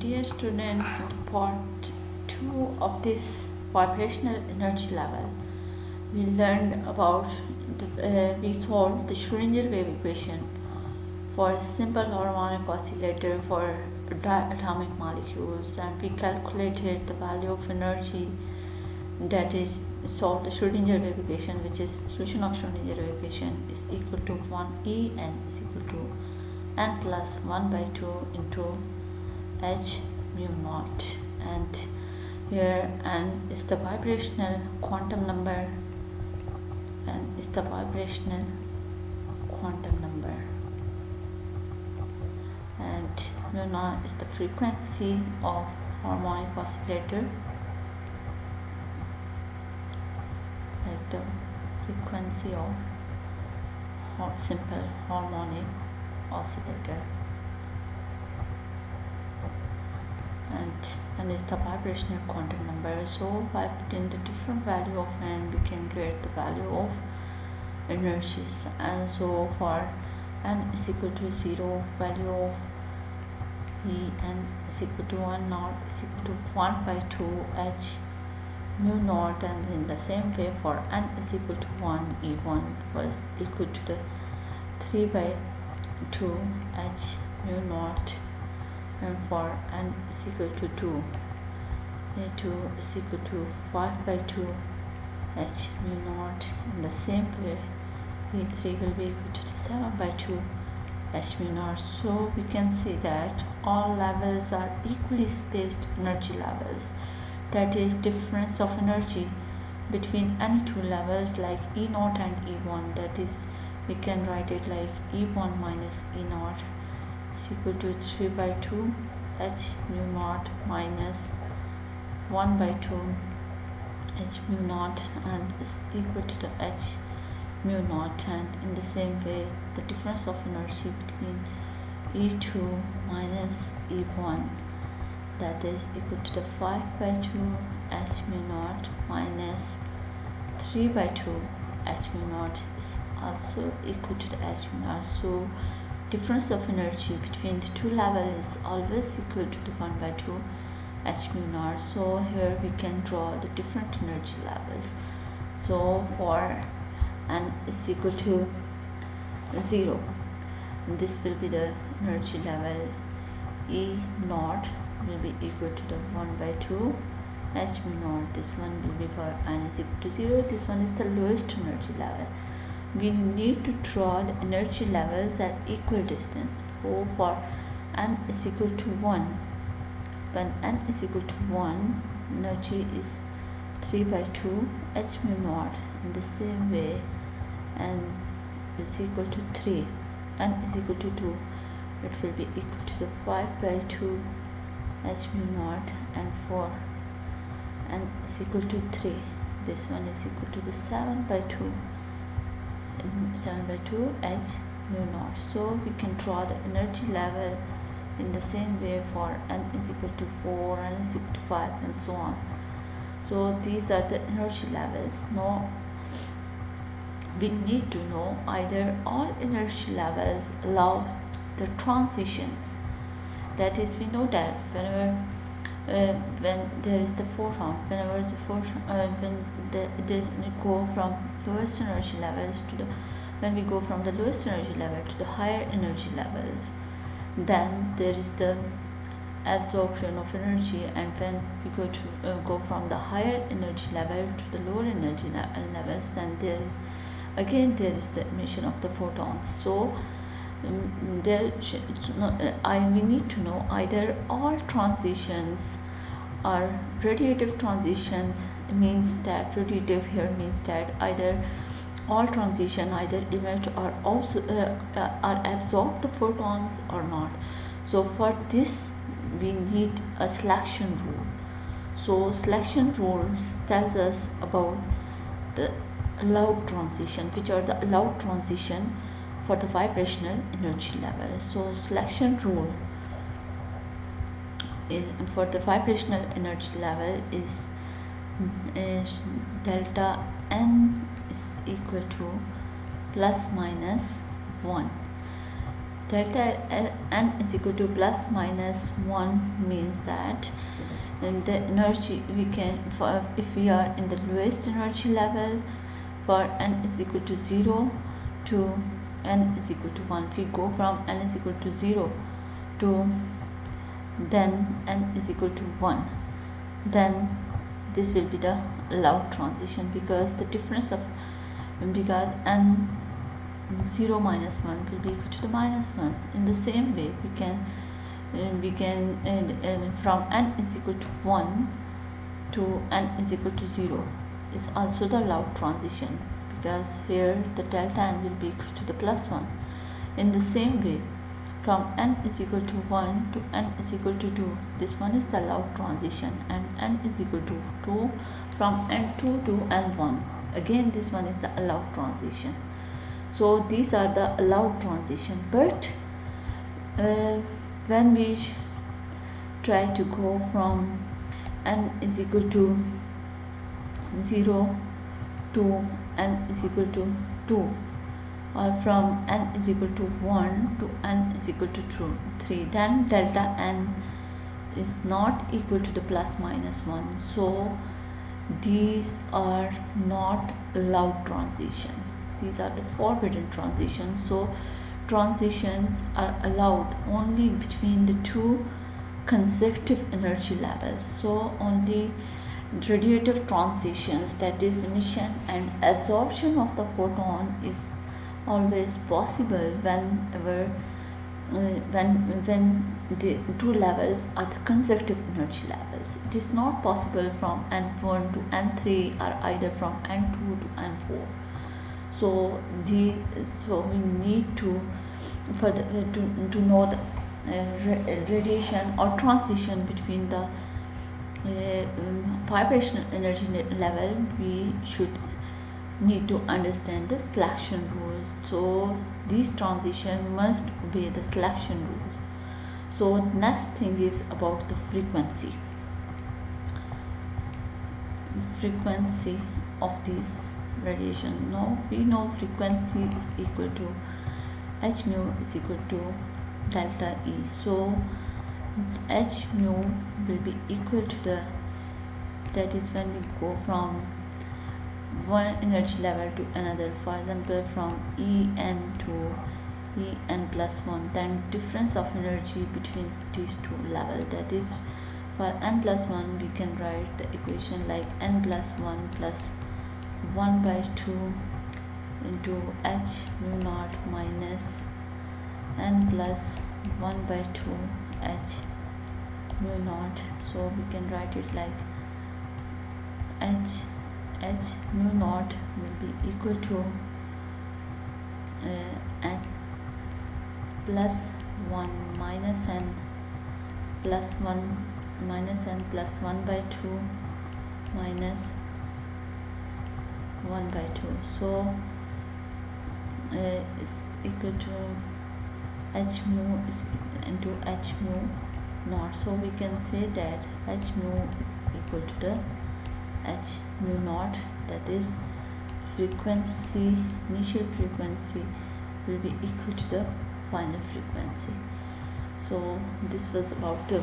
Dear students, part 2 of this vibrational energy level, we learned about we solved the Schrödinger wave equation for a simple harmonic oscillator for diatomic molecules, and we calculated the value of energy, that is solved the Schrödinger wave equation, which is solution of Schrödinger wave equation is equal to 1 En is equal to n plus 1 by 2 into h mu naught, and here n is the vibrational quantum number, and is the vibrational quantum number, and mu naught is the frequency of harmonic oscillator, like the frequency of simple harmonic oscillator, and is the vibrational quantum number. So by putting the different value of n, we can get the value of energies. And so for n is equal to 0, value of En is equal to 1 naught is equal to 1 by 2 h mu naught, and in the same way for n is equal to 1, E1 was equal to the 3 by 2 h mu naught, and for n is equal to 2, E2 is equal to 5 by 2 h mu naught. In the same way, E3 will be equal to the 7 by 2 h mu naught. So we can see that all levels are equally spaced energy levels, that is difference of energy between any two levels like E0 and E1, that is we can write it like E1 minus E0 is equal to 3 by 2 h mu naught minus 1 by 2 h mu naught, and is equal to the h mu naught. And in the same way, the difference of energy between E2 minus E1, that is equal to the 5 by 2 h mu naught minus 3 by 2 h mu naught is also equal to the h mu naught. So difference of energy between the two levels is always equal to the 1 by 2 h mu naught. So here we can draw the different energy levels. So for n is equal to 0, this will be the energy level. E naught will be equal to the 1 by 2 h mu naught. This one will be for n is equal to 0. This one is the lowest energy level. We need to draw the energy levels at equal distance. So for n is equal to 1, when n is equal to 1, energy is 3 by 2 h mu naught. In the same way, n is equal to 3, n is equal to 2, it will be equal to the 5 by 2 h mu naught, and for n is equal to 3, this one is equal to the 7 by 2 h mu naught. So we can draw the energy level in the same way for n is equal to 4, n is equal to 5, and so on. So these are the energy levels. Now we need to know either all energy levels allow the transitions, that is we know that whenever when there is the photon, whenever the photon when they go from lowest energy levels to the, when we go from the lowest energy level to the higher energy levels, then there is the absorption of energy, and when we go from the higher energy level to the lower energy levels, then there is again there is the emission of the photons. So we need to know either all transitions are radiative transitions, means that radiative here means that either all transition either emit or also absorb the photons or not. So for this we need a selection rule. So selection rules tells us about the allowed transition, which are the allowed transition for the vibrational energy level. So selection rule is for the vibrational energy level is delta n is equal to plus minus 1. delta n is equal to plus minus 1 means that in the energy we can, for if we are in the lowest energy level, for n is equal to 0 to n is equal to 1, if we go from n is equal to 0 to then n is equal to 1, then this will be the allowed transition, because the difference of, because n 0 minus 1 will be equal to the minus 1. In the same way we can from n is equal to 1 to n is equal to 0 is also the allowed transition, because here the delta n will be equal to the plus 1. In the same way, from n is equal to 1 to n is equal to 2, this one is the allowed transition, and n is equal to 2 from n2 to n1, again this one is the allowed transition. So these are the allowed transition, but when we try to go from n is equal to 0 to n is equal to 2, or from n is equal to 1 to n is equal to 3, then delta n is not equal to the plus minus 1. So these are not allowed transitions, these are the forbidden transitions. So transitions are allowed only between the two consecutive energy levels. So only radiative transitions, that is emission and absorption of the photon, is always possible whenever when the two levels are the consecutive energy levels. It is not possible from n1 to n3 or either from n2 to n4. So we need to to know the radiation or transition between the vibrational energy level. We should need to understand the selection rules. So these transition must obey the selection rules. So next thing is about the frequency of this radiation. Now we know frequency is equal to h mu is equal to delta E. So h mu will be equal to the, that is when we go from one energy level to another, for example from En to En plus 1, then difference of energy between these two levels, that is for n plus 1 we can write the equation like n plus 1 plus 1 by 2 into h mu naught minus n plus 1 by 2 h mu naught. So we can write it like h mu naught will be equal to n plus 1 minus n plus 1 minus n plus 1 by 2 minus 1 by 2. So is equal to h mu is into h mu naught. So we can say that h mu is equal to the h mu naught, that is frequency, initial frequency will be equal to the final frequency. So this was about the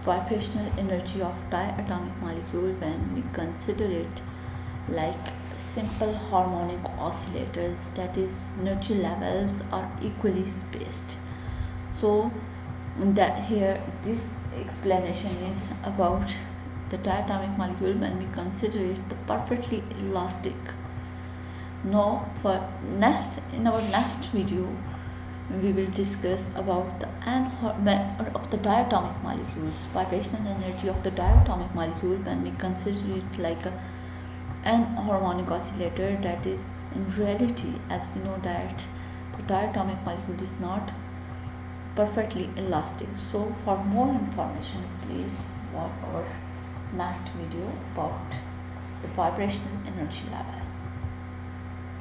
vibrational energy of diatomic molecule when we consider it like simple harmonic oscillators, that is energy levels are equally spaced. So that here this explanation is about the diatomic molecule when we consider it the perfectly elastic. Now in our next video we will discuss about the of the diatomic molecules, vibrational energy of the diatomic molecule when we consider it like an harmonic oscillator. That is, in reality, as we know that the diatomic molecule is not perfectly elastic. So for more information, please watch our next video about the vibrational energy level.